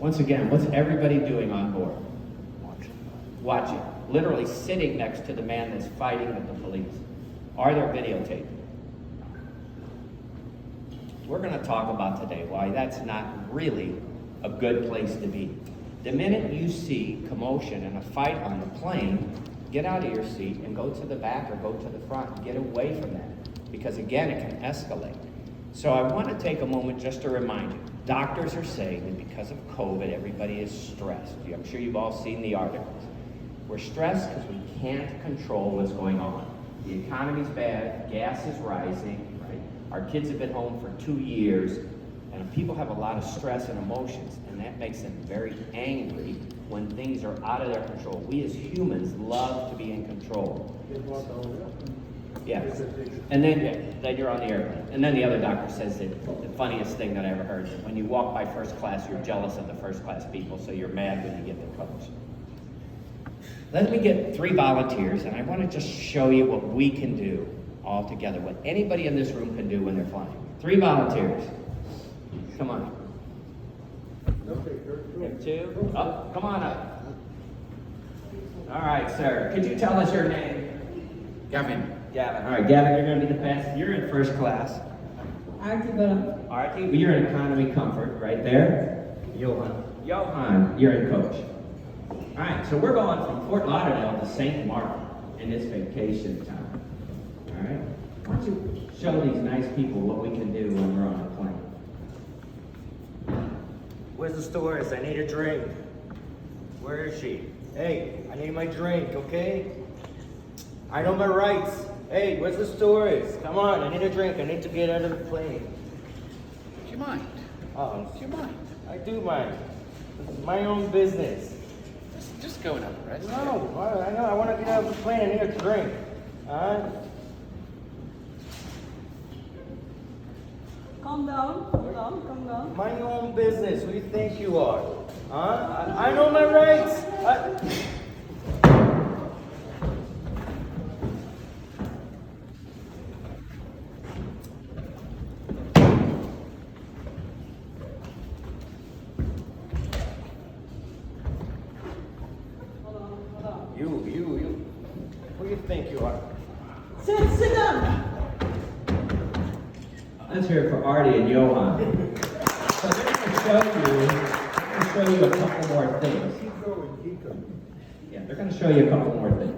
Once again, what's everybody doing on board? Watching. Literally sitting next to the man that's fighting with the police. Are there videotaping? We're going to talk about today why that's not really a good place to be. The minute you see commotion and a fight on the plane, get out of your seat and go to the back or go to the front and get away from that. Because again, it can escalate. So I want to take a moment just to remind you, doctors are saying that because of COVID, everybody is stressed. I'm sure you've all seen the articles. We're stressed because we can't control what's going on. The economy's bad, gas is rising, right? Our kids have been home for 2 years, and people have a lot of stress and emotions, and that makes them very angry when things are out of their control. We as humans love to be in control. Yeah. And then you're on the airplane. And then the other doctor says that the funniest thing that I ever heard, when you walk by first class, you're jealous of the first class people, so you're mad when you get the coach. Let me get 3 volunteers, and I want to just show you what we can do all together, what anybody in this room can do when they're flying. 3 volunteers. Come on. Okay, 2. Up. Come on up. All right, sir. Could you tell us your name? Gavin. Gavin. All right, Gavin, you're going to be the passenger. You're in first class. Artie, you're in economy comfort right there. Johan, you're in coach. All right, so we're going from Fort Lauderdale to St. Martin in this vacation time. All right? Why don't you show these nice people what we can do when we're on a plane? Where's the stewardess? I need a drink. Where is she? Hey, I need my drink, okay? I know my rights. Hey, where's the stewardess? Come on, I need a drink. I need to get out of the plane. Do you mind? Do you mind? I do mind. It's my own business. Just go and have a rest. No, I know. I want to get out of the plane. I need a drink. calm down. My own business. Who do you think you are? I know my rights. You. Who do you think you are? Sit down. Let's hear it for Artie and Johan. So they're going to show you a couple more things. Keep going. Yeah, they're going to show you a couple more things.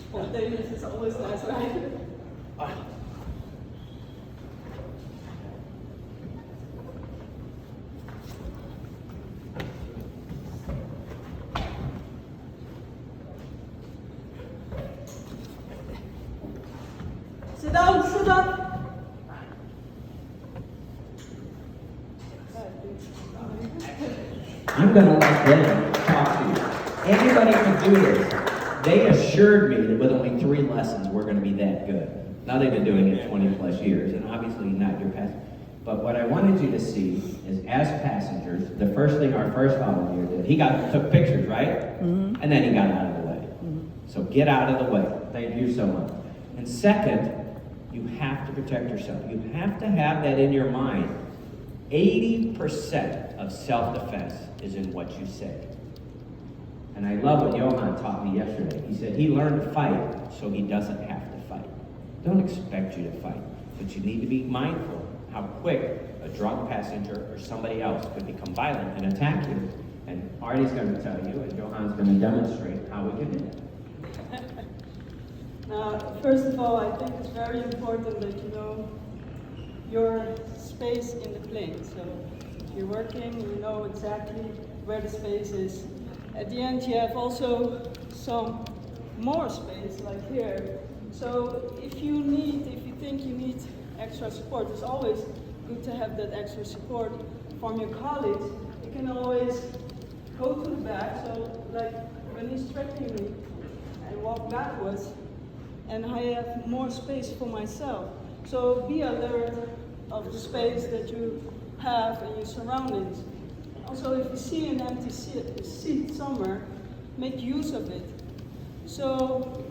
Spontaneous is always nice, right? Sit down. I'm going to let them talk to you. Anybody can do this. They assured me that with only 3 lessons, we're going to be that good. Now they've been doing it 20 plus years, and obviously not your passenger. But what I wanted you to see is, as passengers, the first thing our first volunteer did, he took pictures, right? Mm-hmm. And then he got out of the way. Mm-hmm. So get out of the way. Thank you so much. And second, you have to protect yourself. You have to have that in your mind. 80% of self-defense is in what you say. And I love what Johan taught me yesterday. He said he learned to fight so he doesn't have to fight. Don't expect you to fight, but you need to be mindful how quick a drunk passenger or somebody else could become violent and attack you. And Artie's going to tell you, and Johan's going to demonstrate how we can do that. Now, first of all, I think it's very important that you know your space in the plane. So if you're working, you know exactly where the space is. At the end, you have also some more space, like here. So if you think you need extra support, it's always good to have that extra support from your colleagues. You can always go to the back, so like when he's tracking me, I walk backwards, and I have more space for myself. So be alert of the space that you have in your surroundings. Also, if you see an empty seat somewhere, make use of it. So,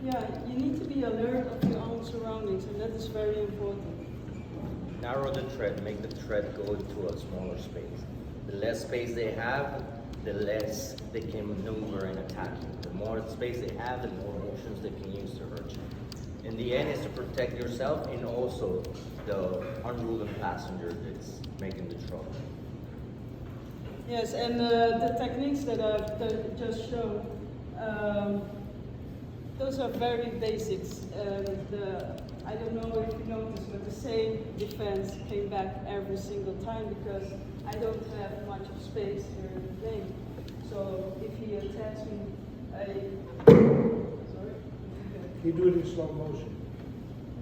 yeah, you need to be alert of your own surroundings, and that is very important. Narrow the tread, make the tread go into a smaller space. The less space they have, the less they can maneuver and attack you. The more space they have, the more motions they can use to hurt you. In the end, it's to protect yourself and also the unruly passenger that's making the trouble. Yes, and the techniques that I've just shown, those are very basics. I don't know if you noticed, but the same defense came back every single time because I don't have much of space here in the plane. So if he attacks me, sorry? You do it in slow motion.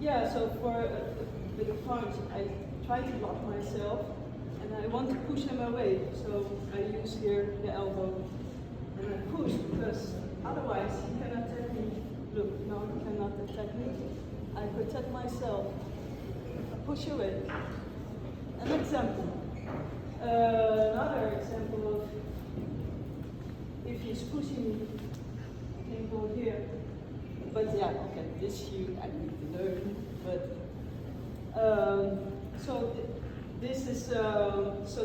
Yeah, so with a punch, I try to lock myself and I want to push him away. So I use here the elbow and I push because otherwise he cannot attack me. Look, no, he cannot attack me. I protect myself. I push away. An example. Another example of if he's pushing me, I can go here. But yeah, okay, this I need to learn. But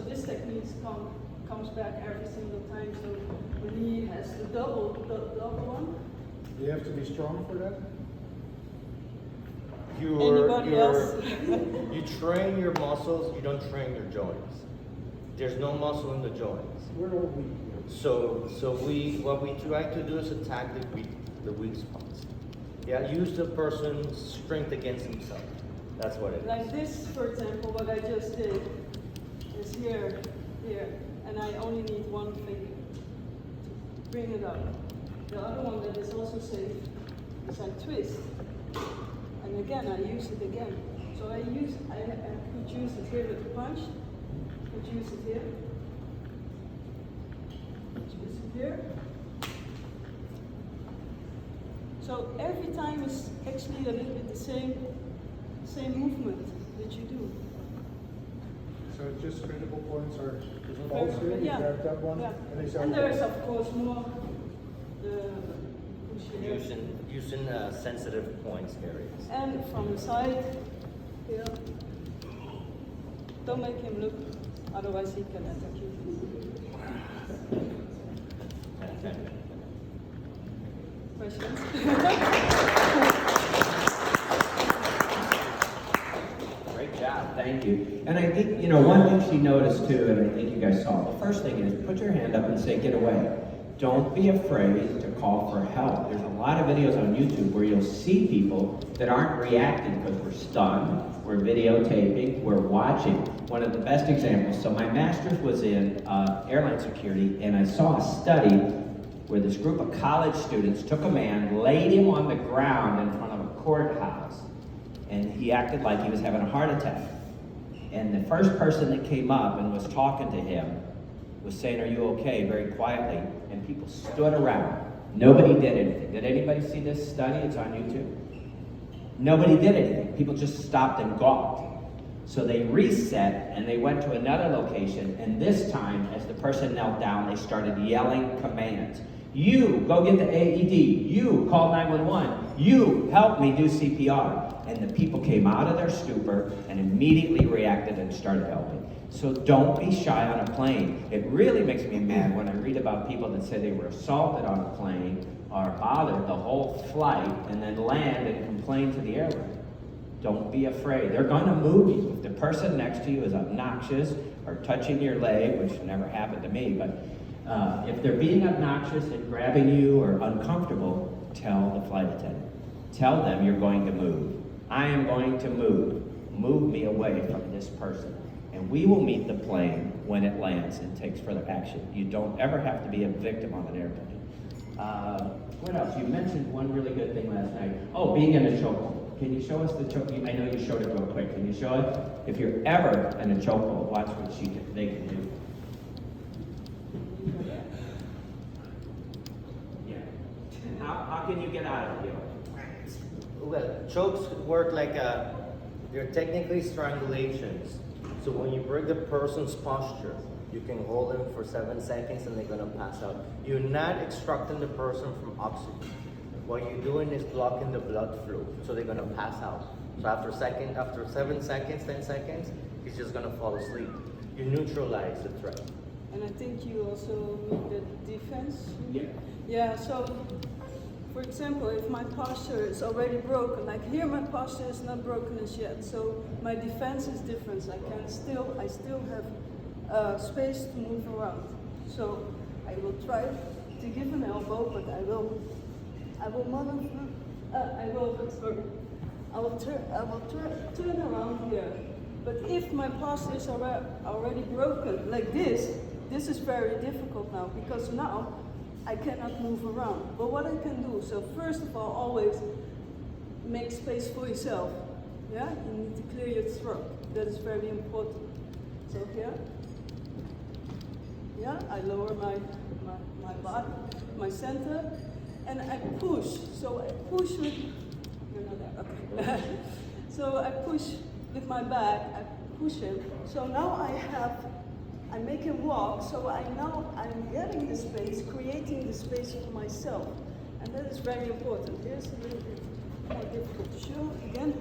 this technique comes back every single time. So when he has the double one. Do you have to be strong for that? Anybody else? You train your muscles, you don't train your joints. There's no muscle in the joints. Where are we? So what we try to do is attack the weak spots. Yeah, use the person's strength against himself. That's what it is. Like this, for example, what I just did is here, and I only need one finger to bring it up. The other one that is also safe is I twist. And again, I use it again. So I could use it here with the punch, could use it here, use it here. So every time is actually a little bit the same movement that you do. So just critical points are just pulse here, you Yeah. grab that one, Yeah. and they And there is of course more push here. Using sensitive points areas. And from the side, here. Don't make him look, otherwise he can attack you. Questions? Great job, thank you. And I think, one thing she noticed too, and I think you guys saw, the first thing is put your hand up and say, get away. Don't be afraid to call for help. There's a lot of videos on YouTube where you'll see people that aren't reacting because we're stunned, we're videotaping, we're watching. One of the best examples, so my master's was in airline security, and I saw a study where this group of college students took a man, laid him on the ground in front of a courthouse, and he acted like he was having a heart attack. And the first person that came up and was talking to him was saying, "Are you okay?" very quietly, and people stood around. Nobody did anything. Did anybody see this study? It's on YouTube. Nobody did anything. People just stopped and gawked. So they reset and they went to another location, and this time, as the person knelt down, they started yelling commands. You, go get the AED. You, call 911. You, help me do CPR. And the people came out of their stupor and immediately reacted and started helping. So don't be shy on a plane. It really makes me mad when I read about people that say they were assaulted on a plane or bothered the whole flight and then land and complain to the airline. Don't be afraid. They're going to move you. If the person next to you is obnoxious or touching your leg, which never happened to me, but if they're being obnoxious and grabbing you or uncomfortable, tell the flight attendant. Tell them you're going to move. I am going to move. Move me away from this person. And we will meet the plane when it lands and takes further action. You don't ever have to be a victim on an airplane. What else? You mentioned one really good thing last night. Oh, being in a chokehold. Can you show us the chokehold? I know you showed it real quick. Can you show it? If you're ever in a chokehold, watch what they can do. Yeah. How can you get out of it? Well, chokes work like They're technically strangulations. So when you break the person's posture, you can hold them for 7 seconds and they're gonna pass out. You're not extracting the person from oxygen. What you're doing is blocking the blood flow, so they're gonna pass out. So after 7 seconds, 10 seconds, he's just gonna fall asleep. You neutralize the threat. And I think you also mean the defense? Yeah. Yeah, so, for example, if my posture is already broken, like here my posture is not broken as yet, so my defense is different. I still have space to move around. So I will try to give an elbow, but I will turn around here. But if my posture is already broken, like this is very difficult now, because now I cannot move around. But what I can do, so first of all, always make space for yourself. Yeah, you need to clear your throat. That is very important. So here, yeah, I lower my body, my center, and I push. So I push with, you're not there, okay. So I push with my back, I push him. So now I make him walk, so I'm getting the space, creating the space for myself. And that is very important. Here's a little bit more difficult to show again.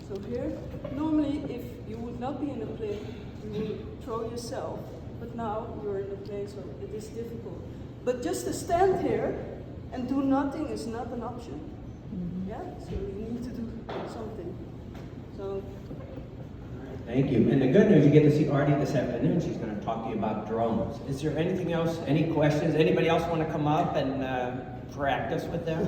So here, normally if you would not be in a plane, you would throw yourself. But now you're in a plane, so it is difficult. But just to stand here and do nothing is not an option. Yeah, so you need to do something. So. Thank you. And the good news, you get to see Artie this afternoon. She's going to talk to you about drones. Is there anything else, any questions? Anybody else want to come up and practice with them?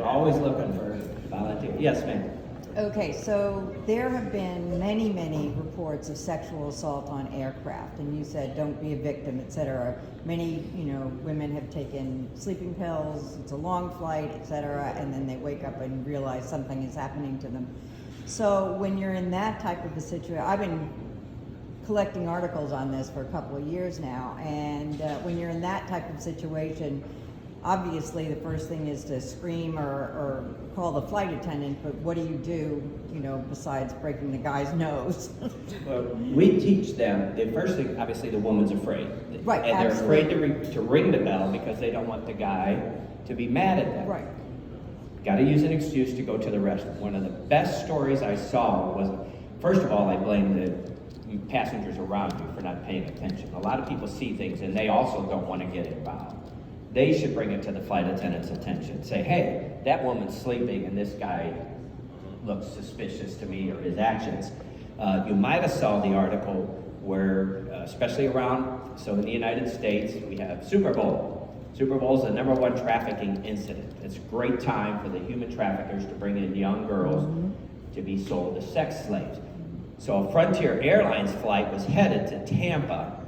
Always looking for volunteers. Yes, ma'am. Okay, so there have been many, many reports of sexual assault on aircraft, and you said don't be a victim, etc. Many, women have taken sleeping pills, it's a long flight, etc., and then they wake up and realize something is happening to them. So when you're in that type of a situation, I've been collecting articles on this for a couple of years now, and when you're in that type of situation, obviously the first thing is to scream or call the flight attendant, but what do you do, besides breaking the guy's nose? Well, we teach them, the first thing, obviously the woman's afraid. Right, and they're absolutely. afraid to ring the bell because they don't want the guy to be mad at them. Right. Got to use an excuse to go to the restroom. One of the best stories I saw was, first of all, I blame the passengers around you for not paying attention. A lot of people see things and they also don't want to get involved. They should bring it to the flight attendant's attention. Say, hey, that woman's sleeping and this guy looks suspicious to me, or his actions. You might have saw the article where, especially around, so in the United States, we have Super Bowl. Super Bowl is the #1 trafficking incident. It's a great time for the human traffickers to bring in young girls to be sold as sex slaves. So a Frontier Airlines flight was headed to Tampa,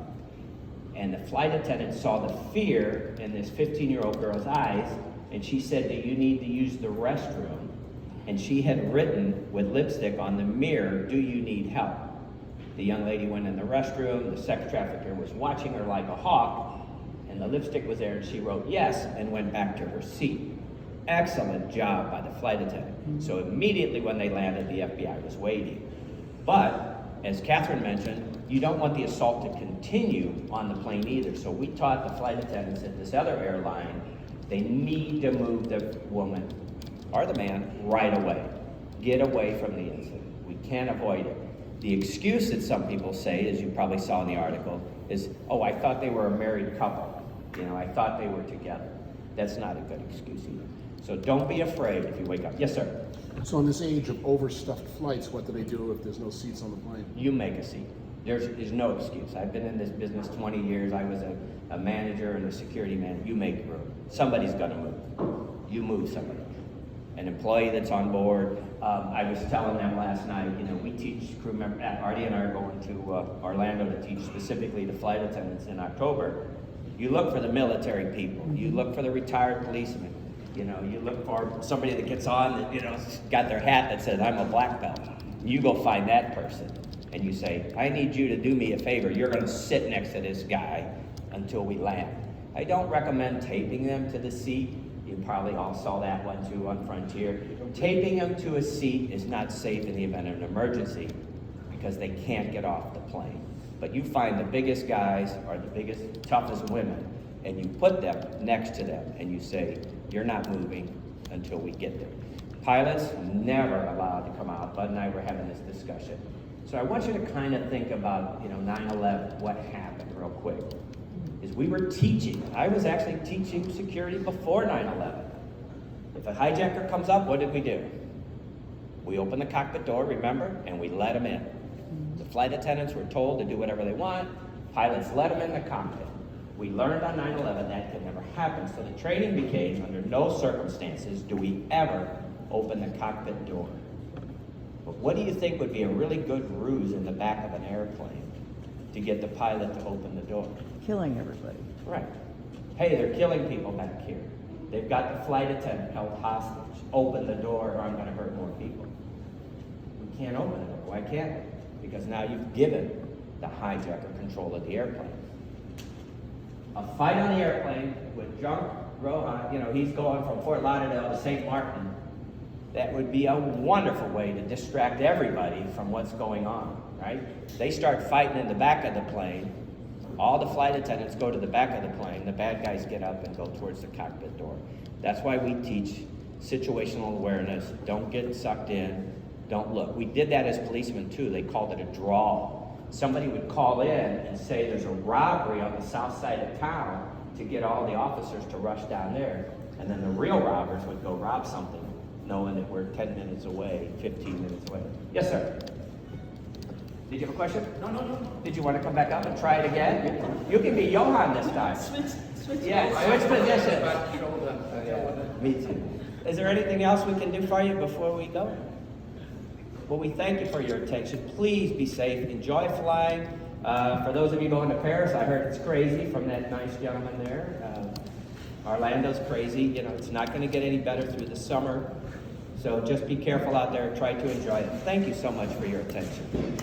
and the flight attendant saw the fear in this 15-year-old girl's eyes, and she said, do you need to use the restroom? And she had written with lipstick on the mirror, do you need help? The young lady went in the restroom, the sex trafficker was watching her like a hawk, and the lipstick was there, and she wrote yes, and went back to her seat. Excellent job by the flight attendant. So immediately when they landed, the FBI was waiting. But, as Catherine mentioned, you don't want the assault to continue on the plane either. So we taught the flight attendants at this other airline, they need to move the woman or the man right away. Get away from the incident. We can't avoid it. The excuse that some people say, as you probably saw in the article, is, oh, I thought they were a married couple. I thought they were together. That's not a good excuse either. So don't be afraid if you wake up. Yes, sir. So in this age of overstuffed flights, what do they do if there's no seats on the plane? You make a seat. There's no excuse. I've been in this business 20 years. I was a manager and a security man. You make room. Somebody's gonna move. You move somebody. An employee that's on board. I was telling them last night, we teach crew members, Artie and I are going to Orlando to teach specifically to flight attendants in October. You look for the military people. You look for the retired policemen. You look for somebody that gets on that, got their hat that says, I'm a black belt. You go find that person and you say, I need you to do me a favor. You're gonna sit next to this guy until we land. I don't recommend taping them to the seat. You probably all saw that one too on Frontier. Taping them to a seat is not safe in the event of an emergency because they can't get off the plane. But you find the biggest guys or the biggest, toughest women, and you put them next to them and you say, you're not moving until we get there. Pilots never allowed to come out. Bud and I were having this discussion. So I want you to kind of think about, 9/11, what happened real quick. Is we were teaching, I was actually teaching security before 9/11. If a hijacker comes up, what did we do? We opened the cockpit door, remember, and we let them in. The flight attendants were told to do whatever they want. Pilots let them in the cockpit. We learned on 9/11 that can never happen. So the training became, under no circumstances do we ever open the cockpit door. But what do you think would be a really good ruse in the back of an airplane to get the pilot to open the door? Killing everybody. Right. Hey, they're killing people back here. They've got the flight attendant held hostage. Open the door or I'm going to hurt more people. We can't open it. Why can't we? Because now you've given the hijacker control of the airplane. A fight on the airplane with Junk Rohan, he's going from Fort Lauderdale to St. Martin. That would be a wonderful way to distract everybody from what's going on, right? They start fighting in the back of the plane. All the flight attendants go to the back of the plane. The bad guys get up and go towards the cockpit door. That's why we teach situational awareness. Don't get sucked in. Don't look. We did that as policemen too. They called it a draw. Somebody would call in and say there's a robbery on the south side of town to get all the officers to rush down there. And then the real robbers would go rob something, knowing that we're 10 minutes away, 15 minutes away. Yes, sir. Did you have a question? No. Did you want to come back up and try it again? You can be Johan this time. Switch. Yeah, switch positions. Back shoulder. Me too. Is there anything else we can do for you before we go? Well, we thank you for your attention. Please be safe. Enjoy flying. For those of you going to Paris, I heard it's crazy from that nice gentleman there. Orlando's crazy. It's not going to get any better through the summer. So just be careful out there. Try to enjoy it. Thank you so much for your attention.